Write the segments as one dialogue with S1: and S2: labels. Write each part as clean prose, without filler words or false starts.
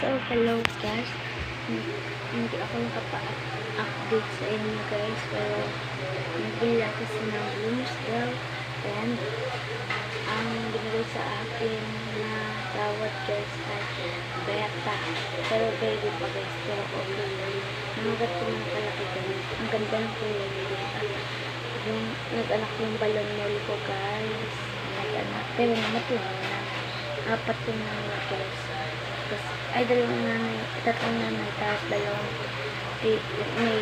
S1: So, hello guys. Hindi ako nakapa-update sa inyo guys. Pero, nabili ako kasi ng blooms daw. And, ang binigay sa akin na tawad guys ay beta. Pero baby pa guys. Pero okay. Nangagat ko ng kalaki guys. Ang ganda ng kulay guys. Yung nag-anak yung balon moli ko guys. Nag-anak. Pero namatay na. 4 yung nanay guys. Tapos, ay tatlong nanay, tapos dalawang may,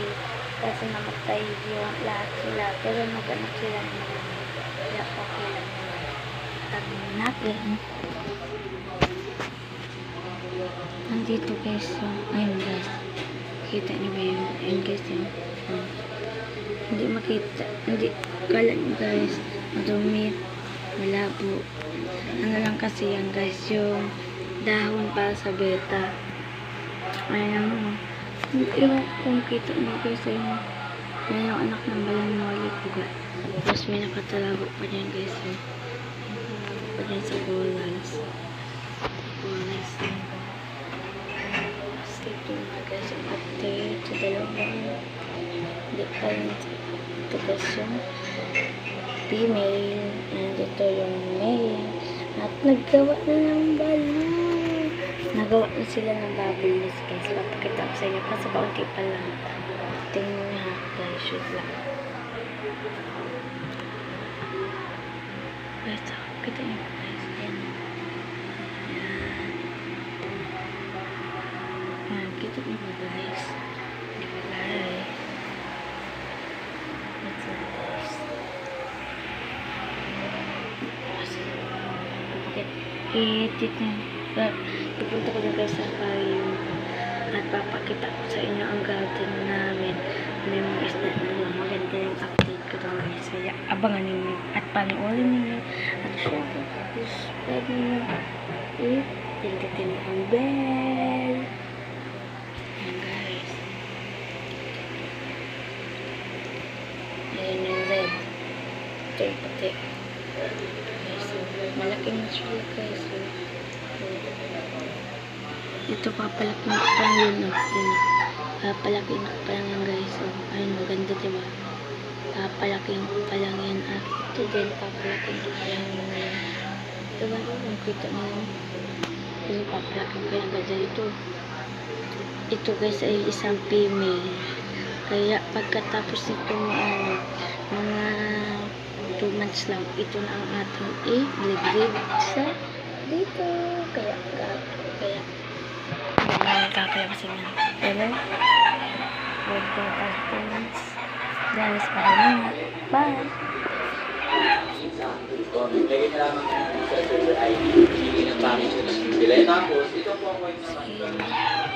S1: kasi namatay yung lahat sila, pero nag-anak sila ng nanay. Kaya okay lang naman. Tanong natin. Nandito guys, ayun guys. Kita niyo ba yun? Ayun guys yun. Hindi makita. Hindi, kala niyo guys, madumi, malabo. Ano lang kasi yan guys, yung dahon para sa beta. Ayan. Yung kung kita mo guys, ayun. Yan yung anak ng balang moli ko guys. Tapos may nakatalago pa dyan guys. Nakatalago pa dyan sa corals. Corals na. Tapos ito na guys yung update sa dalawang. Hindi pa rin ito guys yung female. And ito yung male. At naggawa na ng balon. Nagawa na sila ng bubbles guys. Papakita ko sa inyo. Kasi kaunti pa lang. Tingnan nyo ha guys. Shoot lang. Guys, kita nyo guys. Ayan. Ayan. Kita nyo ba guys? Hindi pa guys. That's it guys. I-edit na. Pupunta ko na guys sa aquarium at papakita ko sa inyo ang garden namin. May mga isda na maganda yung update ko doon guys. Kaya abangan ninyo at panoorin ninyo. At syempre, subscribe ninyo. Pindutin mo ang bell. Ayan guys. Ayan yung red. Ito yung puti. Malaki na siya guys. Ito papalaking ko pa lang yun. Papalaking ko pa lang yan guys. Ayun, maganda diba? Papalaking ko pa lang yan. At ito din, papalaking ko pa lang yan. Diba kung kita nyo yun? Kasi papalaking ko yan guys. Ito guys ay isang female. Kaya pagkatapos nito mga 2 months lang, ito na ang ating i-live sa dito. Kaya kasi nga. Pero, huwag ko pa-students. Guys, para muna. Bye!
S2: Lagyan na lamang sa server ID. Hindi ng pangit. Tapos ito po ako yung naman.